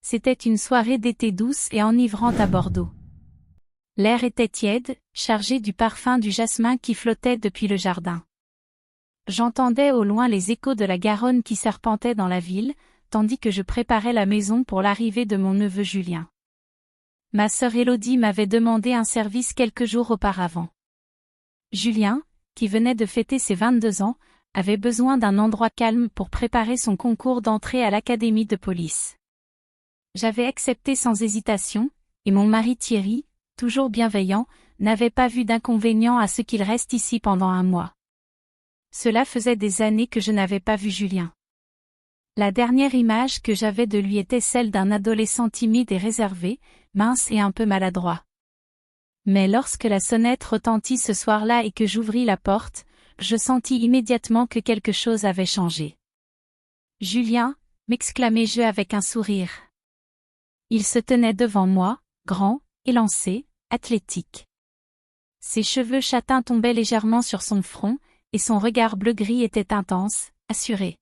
C'était une soirée d'été douce et enivrante à Bordeaux. L'air était tiède, chargé du parfum du jasmin qui flottait depuis le jardin. J'entendais au loin les échos de la Garonne qui serpentait dans la ville, tandis que je préparais la maison pour l'arrivée de mon neveu Julien. Ma sœur Élodie m'avait demandé un service quelques jours auparavant. Julien, qui venait de fêter ses 22 ans, avait besoin d'un endroit calme pour préparer son concours d'entrée à l'académie de police. J'avais accepté sans hésitation, et mon mari Thierry, toujours bienveillant, n'avait pas vu d'inconvénient à ce qu'il reste ici pendant un mois. Cela faisait des années que je n'avais pas vu Julien. La dernière image que j'avais de lui était celle d'un adolescent timide et réservé, mince et un peu maladroit. Mais lorsque la sonnette retentit ce soir-là et que j'ouvris la porte, je sentis immédiatement que quelque chose avait changé. « Julien !» m'exclamai-je avec un sourire. Il se tenait devant moi, grand, élancé, athlétique. Ses cheveux châtains tombaient légèrement sur son front, et son regard bleu-gris était intense, assuré.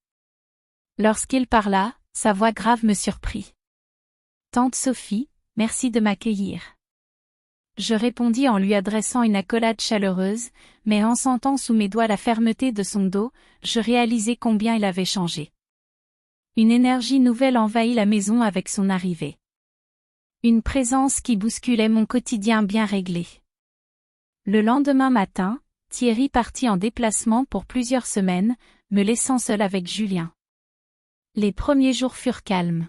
Lorsqu'il parla, sa voix grave me surprit. « Tante Sophie, merci de m'accueillir. » Je répondis en lui adressant une accolade chaleureuse, mais en sentant sous mes doigts la fermeté de son dos, je réalisai combien il avait changé. Une énergie nouvelle envahit la maison avec son arrivée. Une présence qui bousculait mon quotidien bien réglé. Le lendemain matin, Thierry partit en déplacement pour plusieurs semaines, me laissant seul avec Julien. Les premiers jours furent calmes.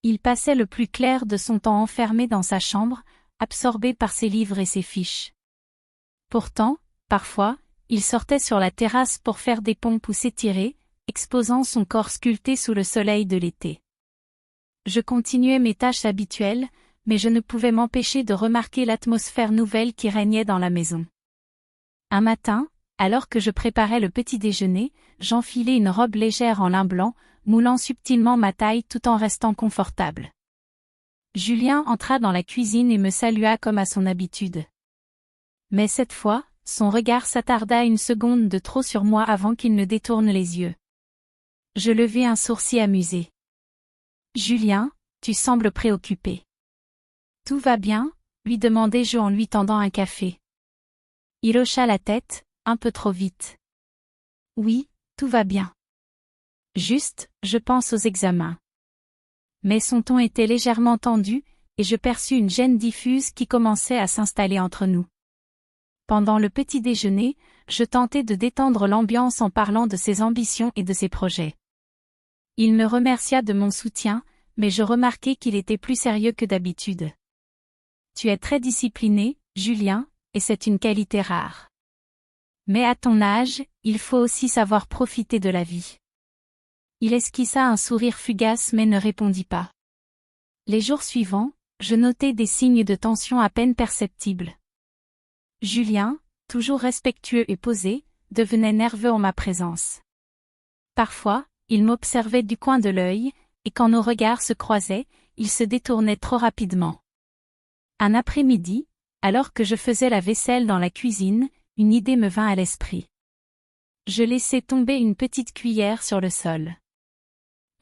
Il passait le plus clair de son temps enfermé dans sa chambre, absorbé par ses livres et ses fiches. Pourtant, parfois, il sortait sur la terrasse pour faire des pompes ou s'étirer, exposant son corps sculpté sous le soleil de l'été. Je continuais mes tâches habituelles, mais je ne pouvais m'empêcher de remarquer l'atmosphère nouvelle qui régnait dans la maison. Un matin, alors que je préparais le petit déjeuner, j'enfilai une robe légère en lin blanc, moulant subtilement ma taille tout en restant confortable. Julien entra dans la cuisine et me salua comme à son habitude. Mais cette fois, son regard s'attarda une seconde de trop sur moi avant qu'il ne détourne les yeux. Je levai un sourcil amusé. « Julien, tu sembles préoccupé. »« Tout va bien ?» lui demandai-je en lui tendant un café. Il hocha la tête, un peu trop vite. « Oui, tout va bien. Juste, je pense aux examens. » Mais son ton était légèrement tendu, et je perçus une gêne diffuse qui commençait à s'installer entre nous. Pendant le petit déjeuner, je tentai de détendre l'ambiance en parlant de ses ambitions et de ses projets. Il me remercia de mon soutien, mais je remarquai qu'il était plus sérieux que d'habitude. « Tu es très discipliné, Julien, et c'est une qualité rare. Mais à ton âge, il faut aussi savoir profiter de la vie. » Il esquissa un sourire fugace mais ne répondit pas. Les jours suivants, je notai des signes de tension à peine perceptibles. Julien, toujours respectueux et posé, devenait nerveux en ma présence. Parfois, il m'observait du coin de l'œil, et quand nos regards se croisaient, il se détournait trop rapidement. Un après-midi, alors que je faisais la vaisselle dans la cuisine, une idée me vint à l'esprit. Je laissai tomber une petite cuillère sur le sol.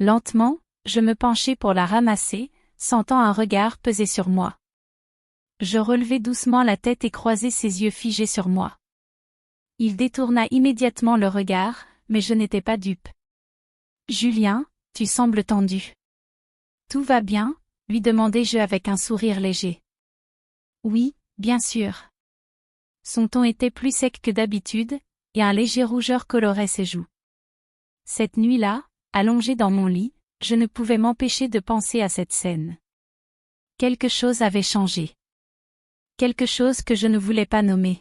Lentement, je me penchai pour la ramasser, sentant un regard peser sur moi. Je relevai doucement la tête et croisai ses yeux figés sur moi. Il détourna immédiatement le regard, mais je n'étais pas dupe. « Julien, tu sembles tendu. »« Tout va bien ?» lui demandai-je avec un sourire léger. « Oui, bien sûr. » Son ton était plus sec que d'habitude, et un léger rougeur colorait ses joues. Cette nuit-là, allongé dans mon lit, je ne pouvais m'empêcher de penser à cette scène. Quelque chose avait changé. Quelque chose que je ne voulais pas nommer.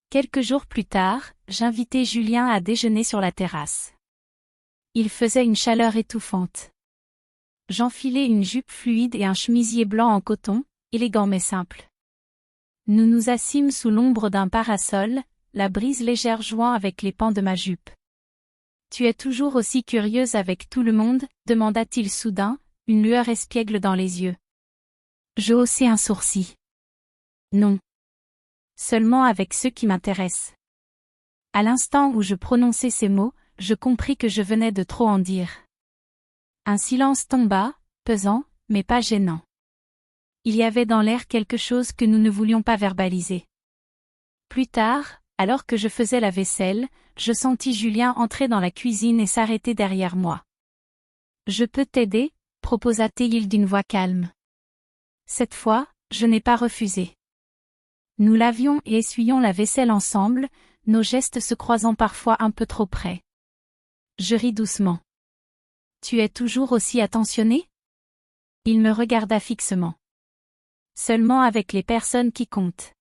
Quelques jours plus tard, j'invitai Julien à déjeuner sur la terrasse. Il faisait une chaleur étouffante. J'enfilai une jupe fluide et un chemisier blanc en coton, élégant mais simple. Nous nous assîmes sous l'ombre d'un parasol, la brise légère jouant avec les pans de ma jupe. « Tu es toujours aussi curieuse avec tout le monde ?» demanda-t-il soudain, une lueur espiègle dans les yeux. Je haussai un sourcil. « Non. Seulement avec ceux qui m'intéressent. » À l'instant où je prononçais ces mots, je compris que je venais de trop en dire. Un silence tomba, pesant, mais pas gênant. Il y avait dans l'air quelque chose que nous ne voulions pas verbaliser. Plus tard, alors que je faisais la vaisselle, je sentis Julien entrer dans la cuisine et s'arrêter derrière moi. « Je peux t'aider ?» proposa-t-il d'une voix calme. Cette fois, je n'ai pas refusé. Nous lavions et essuyions la vaisselle ensemble, nos gestes se croisant parfois un peu trop près. Je ris doucement. « Tu es toujours aussi attentionné ?» Il me regarda fixement. « Seulement avec les personnes qui comptent. »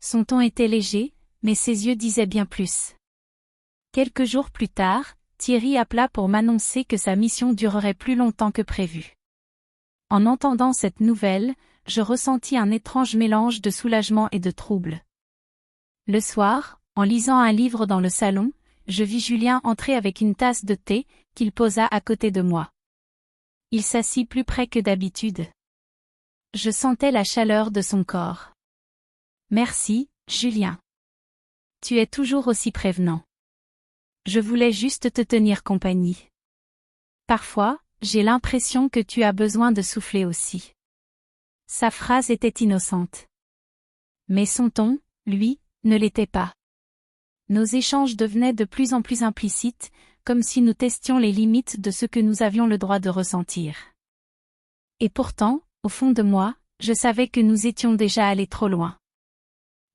Son ton était léger, mais ses yeux disaient bien plus. Quelques jours plus tard, Thierry appela pour m'annoncer que sa mission durerait plus longtemps que prévu. En entendant cette nouvelle, je ressentis un étrange mélange de soulagement et de trouble. Le soir, en lisant un livre dans le salon, je vis Julien entrer avec une tasse de thé, qu'il posa à côté de moi. Il s'assit plus près que d'habitude. Je sentais la chaleur de son corps. « Merci, Julien. Tu es toujours aussi prévenant. Je voulais juste te tenir compagnie. Parfois, j'ai l'impression que tu as besoin de souffler aussi. » Sa phrase était innocente. Mais son ton, lui, ne l'était pas. Nos échanges devenaient de plus en plus implicites, comme si nous testions les limites de ce que nous avions le droit de ressentir. Et pourtant, au fond de moi, je savais que nous étions déjà allés trop loin.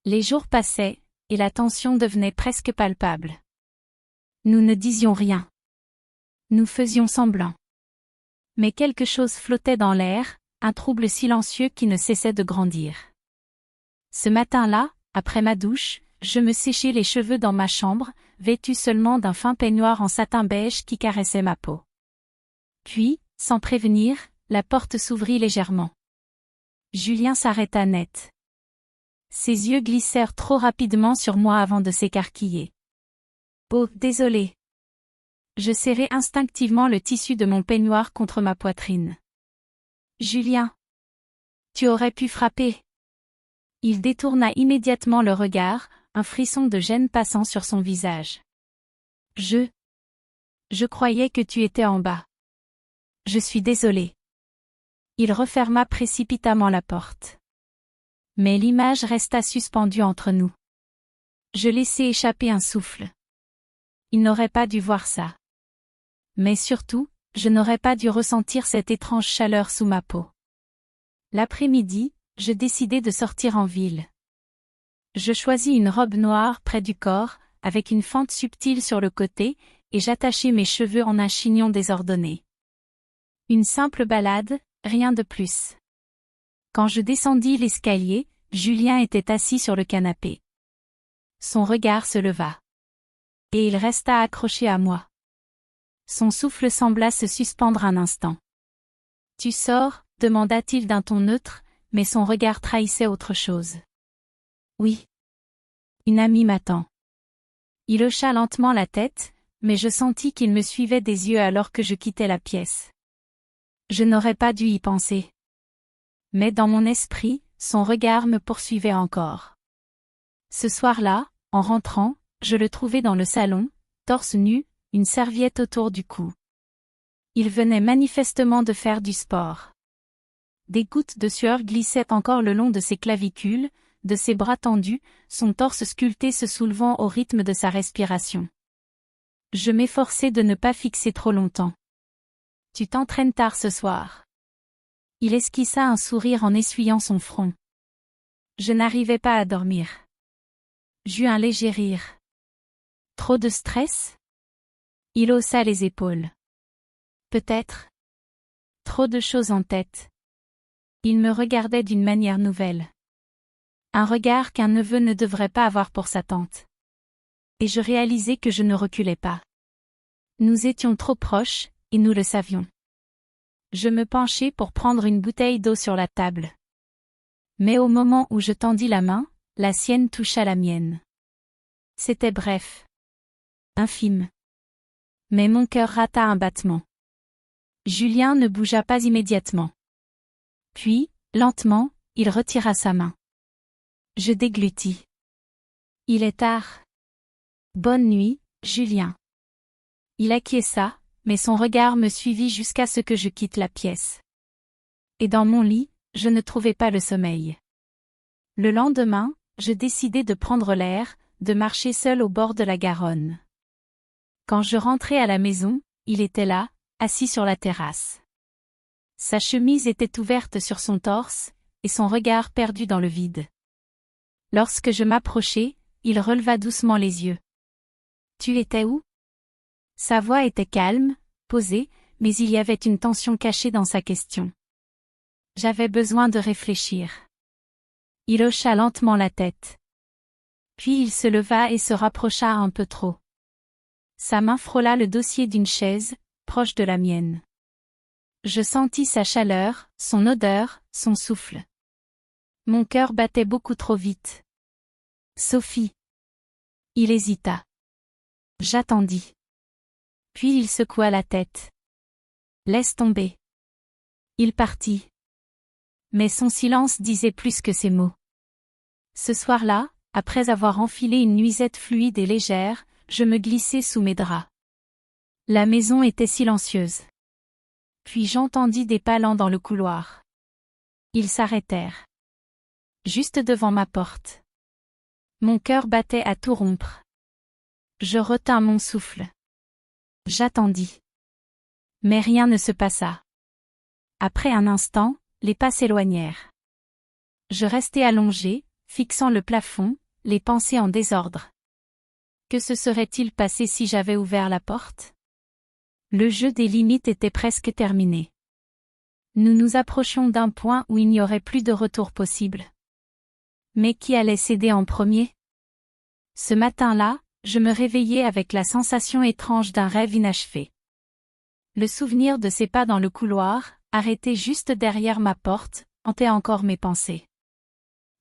Les jours passaient, et la tension devenait presque palpable. Nous ne disions rien. Nous faisions semblant. Mais quelque chose flottait dans l'air, un trouble silencieux qui ne cessait de grandir. Ce matin-là, après ma douche, je me séchai les cheveux dans ma chambre, vêtue seulement d'un fin peignoir en satin beige qui caressait ma peau. Puis, sans prévenir, la porte s'ouvrit légèrement. Julien s'arrêta net. Ses yeux glissèrent trop rapidement sur moi avant de s'écarquiller. « Oh, désolé. » Je serrai instinctivement le tissu de mon peignoir contre ma poitrine. « Julien. Tu aurais pu frapper. » Il détourna immédiatement le regard, un frisson de gêne passant sur son visage. « Je croyais que tu étais en bas. Je suis désolé. » Il referma précipitamment la porte. Mais l'image resta suspendue entre nous. Je laissai échapper un souffle. Il n'aurait pas dû voir ça. Mais surtout, je n'aurais pas dû ressentir cette étrange chaleur sous ma peau. L'après-midi, je décidai de sortir en ville. Je choisis une robe noire près du corps, avec une fente subtile sur le côté, et j'attachai mes cheveux en un chignon désordonné. Une simple balade, rien de plus. Quand je descendis l'escalier, Julien était assis sur le canapé. Son regard se leva. Et il resta accroché à moi. Son souffle sembla se suspendre un instant. « Tu sors ?» demanda-t-il d'un ton neutre, mais son regard trahissait autre chose. « Oui. Une amie m'attend. » Il hocha lentement la tête, mais je sentis qu'il me suivait des yeux alors que je quittais la pièce. Je n'aurais pas dû y penser. Mais dans mon esprit, son regard me poursuivait encore. Ce soir-là, en rentrant, je le trouvai dans le salon, torse nu, une serviette autour du cou. Il venait manifestement de faire du sport. Des gouttes de sueur glissaient encore le long de ses clavicules, de ses bras tendus, son torse sculpté se soulevant au rythme de sa respiration. Je m'efforçai de ne pas fixer trop longtemps. « Tu t'entraînes tard ce soir. » Il esquissa un sourire en essuyant son front. Je n'arrivais pas à dormir. J'eus un léger rire. « Trop de stress ?» Il haussa les épaules. « Peut-être. Trop de choses en tête. » Il me regardait d'une manière nouvelle. Un regard qu'un neveu ne devrait pas avoir pour sa tante. Et je réalisai que je ne reculais pas. Nous étions trop proches, et nous le savions. Je me penchai pour prendre une bouteille d'eau sur la table. Mais au moment où je tendis la main, la sienne toucha la mienne. C'était bref. Infime. Mais mon cœur rata un battement. Julien ne bougea pas immédiatement. Puis, lentement, il retira sa main. Je déglutis. Il est tard. Bonne nuit, Julien. Il acquiesça, mais son regard me suivit jusqu'à ce que je quitte la pièce. Et dans mon lit, je ne trouvais pas le sommeil. Le lendemain, je décidai de prendre l'air, de marcher seul au bord de la Garonne. Quand je rentrai à la maison, il était là, assis sur la terrasse. Sa chemise était ouverte sur son torse, et son regard perdu dans le vide. Lorsque je m'approchai, il releva doucement les yeux. « Tu étais où ?» Sa voix était calme, posée, mais il y avait une tension cachée dans sa question. J'avais besoin de réfléchir. Il hocha lentement la tête. Puis il se leva et se rapprocha un peu trop. Sa main frôla le dossier d'une chaise, proche de la mienne. Je sentis sa chaleur, son odeur, son souffle. Mon cœur battait beaucoup trop vite. « Sophie !» Il hésita. J'attendis. Puis il secoua la tête. « Laisse tomber. » Il partit. Mais son silence disait plus que ses mots. Ce soir-là, après avoir enfilé une nuisette fluide et légère, je me glissai sous mes draps. La maison était silencieuse. Puis j'entendis des pas lents dans le couloir. Ils s'arrêtèrent. Juste devant ma porte. Mon cœur battait à tout rompre. Je retins mon souffle. J'attendis. Mais rien ne se passa. Après un instant, les pas s'éloignèrent. Je restai allongé, fixant le plafond, les pensées en désordre. Que se serait-il passé si j'avais ouvert la porte? Le jeu des limites était presque terminé. Nous nous approchions d'un point où il n'y aurait plus de retour possible. Mais qui allait céder en premier? Ce matin-là, je me réveillai avec la sensation étrange d'un rêve inachevé. Le souvenir de ses pas dans le couloir, arrêté juste derrière ma porte, hantait encore mes pensées.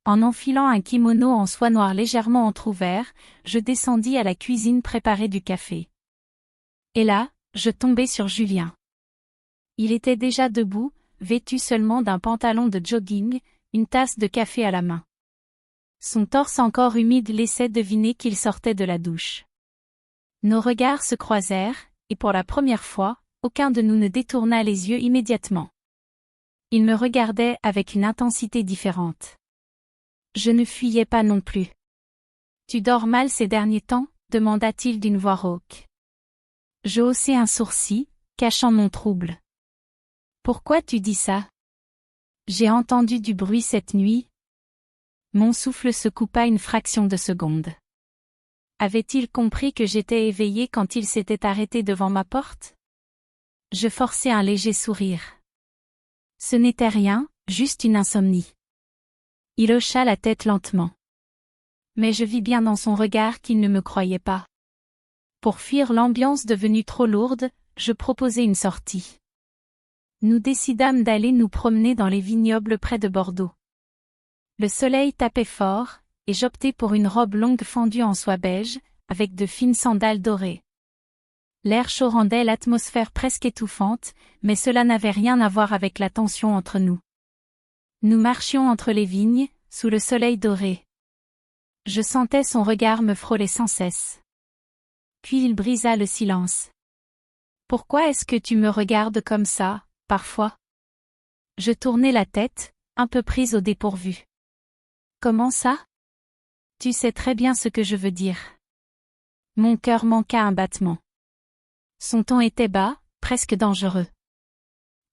En enfilant un kimono en soie noire légèrement entrouvert, je descendis à la cuisine préparer du café. Et là, je tombai sur Julien. Il était déjà debout, vêtu seulement d'un pantalon de jogging, une tasse de café à la main. Son torse encore humide laissait deviner qu'il sortait de la douche. Nos regards se croisèrent, et pour la première fois, aucun de nous ne détourna les yeux immédiatement. Il me regardait avec une intensité différente. Je ne fuyais pas non plus. « Tu dors mal ces derniers temps ?» demanda-t-il d'une voix rauque. Je haussai un sourcil, cachant mon trouble. « Pourquoi tu dis ça ? J'ai entendu du bruit cette nuit. » Mon souffle se coupa une fraction de seconde. Avait-il compris que j'étais éveillé quand il s'était arrêté devant ma porte? Je forçai un léger sourire. Ce n'était rien, juste une insomnie. Il hocha la tête lentement. Mais je vis bien dans son regard qu'il ne me croyait pas. Pour fuir l'ambiance devenue trop lourde, je proposai une sortie. Nous décidâmes d'aller nous promener dans les vignobles près de Bordeaux. Le soleil tapait fort, et j'optai pour une robe longue fendue en soie beige, avec de fines sandales dorées. L'air chaud rendait l'atmosphère presque étouffante, mais cela n'avait rien à voir avec la tension entre nous. Nous marchions entre les vignes, sous le soleil doré. Je sentais son regard me frôler sans cesse. Puis il brisa le silence. « Pourquoi est-ce que tu me regardes comme ça, parfois ?» Je tournai la tête, un peu prise au dépourvu. « Comment ça ? Tu sais très bien ce que je veux dire. » Mon cœur manqua un battement. Son ton était bas, presque dangereux.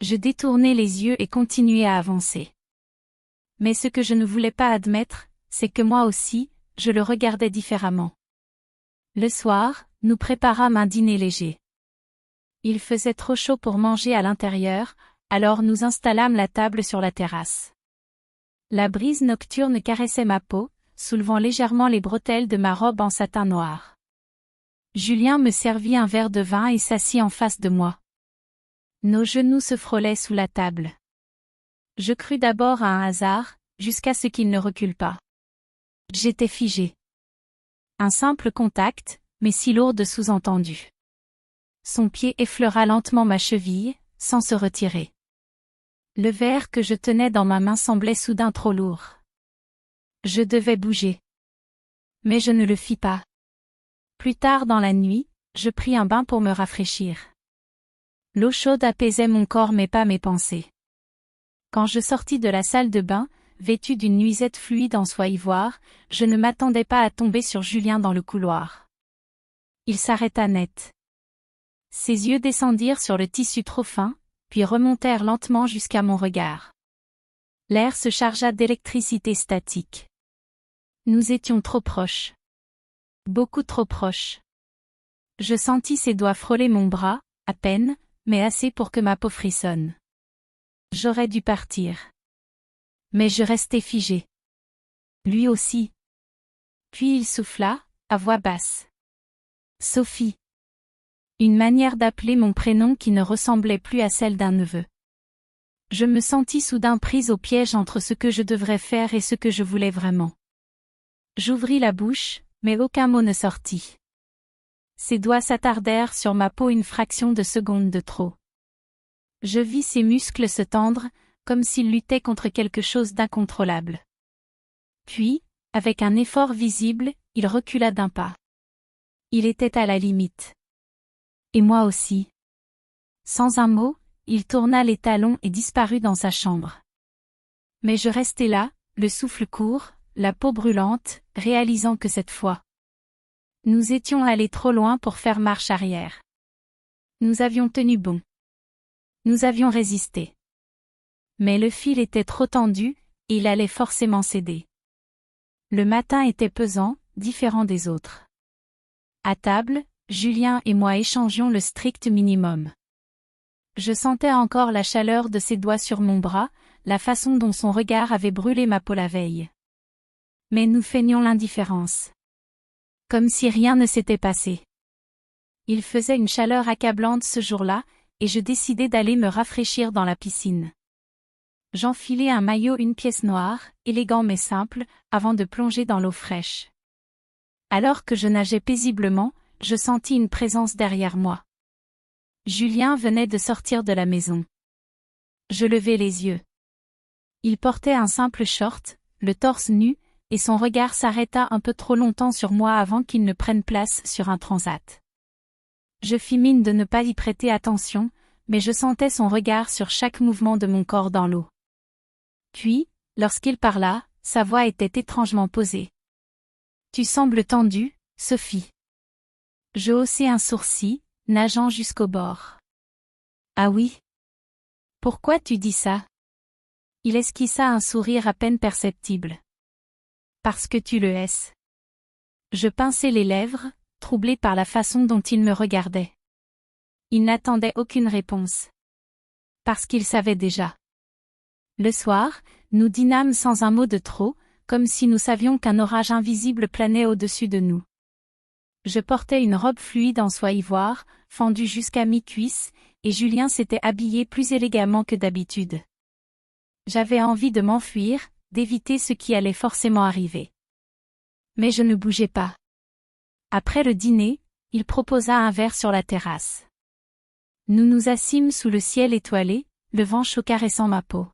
Je détournai les yeux et continuai à avancer. Mais ce que je ne voulais pas admettre, c'est que moi aussi, je le regardais différemment. Le soir, nous préparâmes un dîner léger. Il faisait trop chaud pour manger à l'intérieur, alors nous installâmes la table sur la terrasse. La brise nocturne caressait ma peau, soulevant légèrement les bretelles de ma robe en satin noir. Julien me servit un verre de vin et s'assit en face de moi. Nos genoux se frôlaient sous la table. Je crus d'abord à un hasard, jusqu'à ce qu'il ne recule pas. J'étais figé. Un simple contact, mais si lourd de sous-entendu. Son pied effleura lentement ma cheville, sans se retirer. Le verre que je tenais dans ma main semblait soudain trop lourd. Je devais bouger. Mais je ne le fis pas. Plus tard dans la nuit, je pris un bain pour me rafraîchir. L'eau chaude apaisait mon corps mais pas mes pensées. Quand je sortis de la salle de bain, vêtue d'une nuisette fluide en soie ivoire, je ne m'attendais pas à tomber sur Julien dans le couloir. Il s'arrêta net. Ses yeux descendirent sur le tissu trop fin, puis remontèrent lentement jusqu'à mon regard. L'air se chargea d'électricité statique. Nous étions trop proches. Beaucoup trop proches. Je sentis ses doigts frôler mon bras, à peine, mais assez pour que ma peau frissonne. J'aurais dû partir. Mais je restais figée. Lui aussi. Puis il souffla, à voix basse. Sophie. Une manière d'appeler mon prénom qui ne ressemblait plus à celle d'un neveu. Je me sentis soudain prise au piège entre ce que je devrais faire et ce que je voulais vraiment. J'ouvris la bouche, mais aucun mot ne sortit. Ses doigts s'attardèrent sur ma peau une fraction de seconde de trop. Je vis ses muscles se tendre, comme s'il luttait contre quelque chose d'incontrôlable. Puis, avec un effort visible, il recula d'un pas. Il était à la limite. Et moi aussi. Sans un mot, il tourna les talons et disparut dans sa chambre. Mais je restais là, le souffle court, la peau brûlante, réalisant que cette fois, nous étions allés trop loin pour faire marche arrière. Nous avions tenu bon. Nous avions résisté. Mais le fil était trop tendu, et il allait forcément céder. Le matin était pesant, différent des autres. À table, Julien et moi échangions le strict minimum. Je sentais encore la chaleur de ses doigts sur mon bras, la façon dont son regard avait brûlé ma peau la veille. Mais nous feignions l'indifférence. Comme si rien ne s'était passé. Il faisait une chaleur accablante ce jour-là, et je décidai d'aller me rafraîchir dans la piscine. J'enfilai un maillot une pièce noire, élégant mais simple, avant de plonger dans l'eau fraîche. Alors que je nageais paisiblement, je sentis une présence derrière moi. Julien venait de sortir de la maison. Je levai les yeux. Il portait un simple short, le torse nu, et son regard s'arrêta un peu trop longtemps sur moi avant qu'il ne prenne place sur un transat. Je fis mine de ne pas y prêter attention, mais je sentais son regard sur chaque mouvement de mon corps dans l'eau. Puis, lorsqu'il parla, sa voix était étrangement posée. « Tu sembles tendue, Sophie. » Je haussai un sourcil, nageant jusqu'au bord. « Ah oui? Pourquoi tu dis ça ?» Il esquissa un sourire à peine perceptible. « Parce que tu le hais. » Je pinçai les lèvres, troublé par la façon dont il me regardait. Il n'attendait aucune réponse. Parce qu'il savait déjà. Le soir, nous dînâmes sans un mot de trop, comme si nous savions qu'un orage invisible planait au-dessus de nous. Je portais une robe fluide en soie ivoire, fendue jusqu'à mi-cuisse, et Julien s'était habillé plus élégamment que d'habitude. J'avais envie de m'enfuir, d'éviter ce qui allait forcément arriver. Mais je ne bougeais pas. Après le dîner, il proposa un verre sur la terrasse. Nous nous assîmes sous le ciel étoilé, le vent chaud caressant ma peau.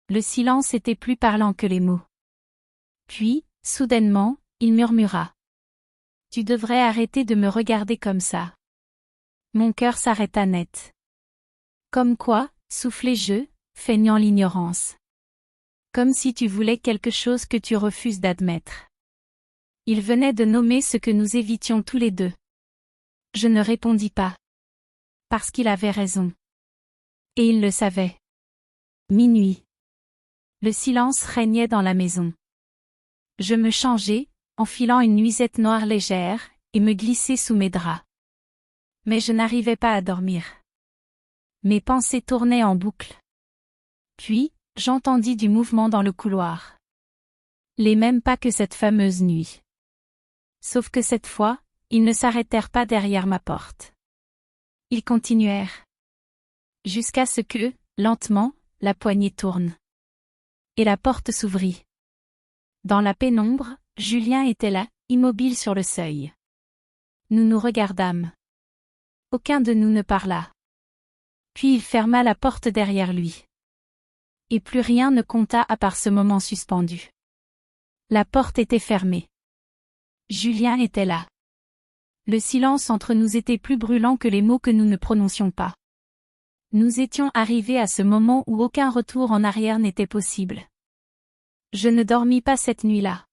Le silence était plus parlant que les mots. Puis, soudainement, il murmura. « Tu devrais arrêter de me regarder comme ça. » Mon cœur s'arrêta net. Comme quoi, soufflai-je, feignant l'ignorance. Comme si tu voulais quelque chose que tu refuses d'admettre. Il venait de nommer ce que nous évitions tous les deux. Je ne répondis pas. Parce qu'il avait raison. Et il le savait. Minuit. Le silence régnait dans la maison. Je me changeai, enfilant une nuisette noire légère, et me glissai sous mes draps. Mais je n'arrivais pas à dormir. Mes pensées tournaient en boucle. Puis, j'entendis du mouvement dans le couloir. Les mêmes pas que cette fameuse nuit. Sauf que cette fois, ils ne s'arrêtèrent pas derrière ma porte. Ils continuèrent. Jusqu'à ce que, lentement, la poignée tourne. Et la porte s'ouvrit. Dans la pénombre, Julien était là, immobile sur le seuil. Nous nous regardâmes. Aucun de nous ne parla. Puis il ferma la porte derrière lui. Et plus rien ne compta à part ce moment suspendu. La porte était fermée. Julien était là. Le silence entre nous était plus brûlant que les mots que nous ne prononcions pas. Nous étions arrivés à ce moment où aucun retour en arrière n'était possible. Je ne dormis pas cette nuit-là.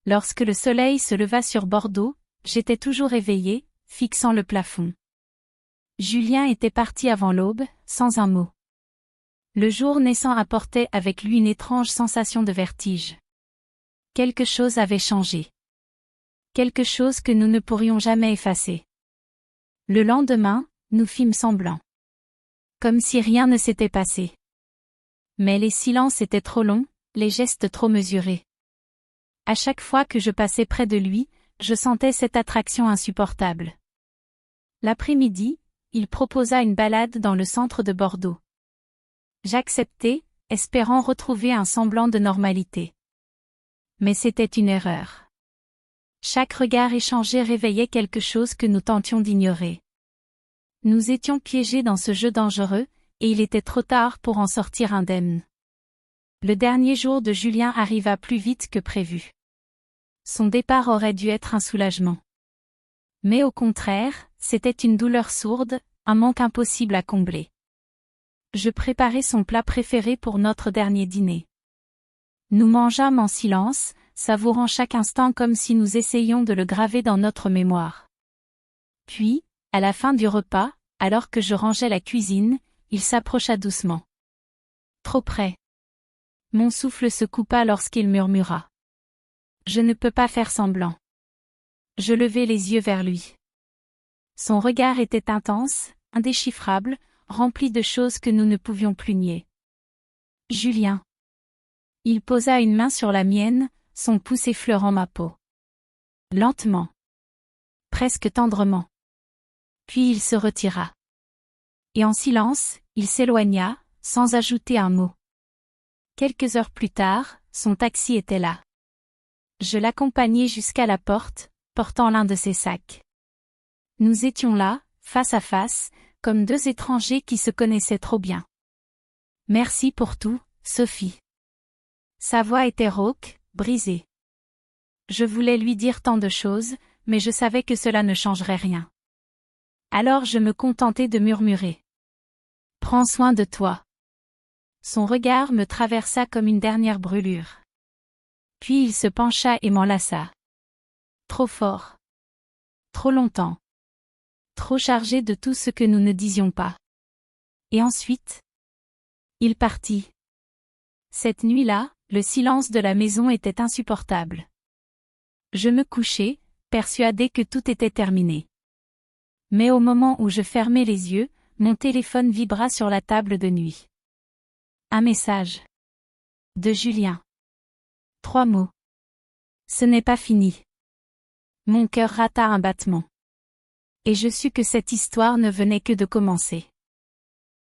Lorsque le soleil se leva sur Bordeaux, j'étais toujours éveillé, fixant le plafond. Julien était parti avant l'aube, sans un mot. Le jour naissant apportait avec lui une étrange sensation de vertige. Quelque chose avait changé. Quelque chose que nous ne pourrions jamais effacer. Le lendemain, nous fîmes semblant. Comme si rien ne s'était passé. Mais les silences étaient trop longs, les gestes trop mesurés. À chaque fois que je passais près de lui, je sentais cette attraction insupportable. L'après-midi, il proposa une balade dans le centre de Bordeaux. J'acceptai, espérant retrouver un semblant de normalité. Mais c'était une erreur. Chaque regard échangé réveillait quelque chose que nous tentions d'ignorer. Nous étions piégés dans ce jeu dangereux, et il était trop tard pour en sortir indemne. Le dernier jour de Julien arriva plus vite que prévu. Son départ aurait dû être un soulagement. Mais au contraire, c'était une douleur sourde, un manque impossible à combler. Je préparai son plat préféré pour notre dernier dîner. Nous mangeâmes en silence, savourant chaque instant comme si nous essayions de le graver dans notre mémoire. Puis, à la fin du repas, alors que je rangeais la cuisine, il s'approcha doucement. Trop près. Mon souffle se coupa lorsqu'il murmura. Je ne peux pas faire semblant. Je levai les yeux vers lui. Son regard était intense, indéchiffrable, rempli de choses que nous ne pouvions plus nier. Julien. Il posa une main sur la mienne, son pouce effleurant ma peau. Lentement. Presque tendrement. Puis il se retira. Et en silence, il s'éloigna, sans ajouter un mot. Quelques heures plus tard, son taxi était là. Je l'accompagnai jusqu'à la porte, portant l'un de ses sacs. Nous étions là, face à face, comme deux étrangers qui se connaissaient trop bien. Merci pour tout, Sophie. Sa voix était rauque, brisée. Je voulais lui dire tant de choses, mais je savais que cela ne changerait rien. Alors je me contentai de murmurer. Prends soin de toi. Son regard me traversa comme une dernière brûlure. Puis il se pencha et m'enlaça. Trop fort. Trop longtemps. Trop chargé de tout ce que nous ne disions pas. Et ensuite, il partit. Cette nuit-là, le silence de la maison était insupportable. Je me couchai, persuadé que tout était terminé. Mais au moment où je fermais les yeux, mon téléphone vibra sur la table de nuit. Un message. De Julien. 3 mots. Ce n'est pas fini. Mon cœur rata un battement. Et je sus que cette histoire ne venait que de commencer.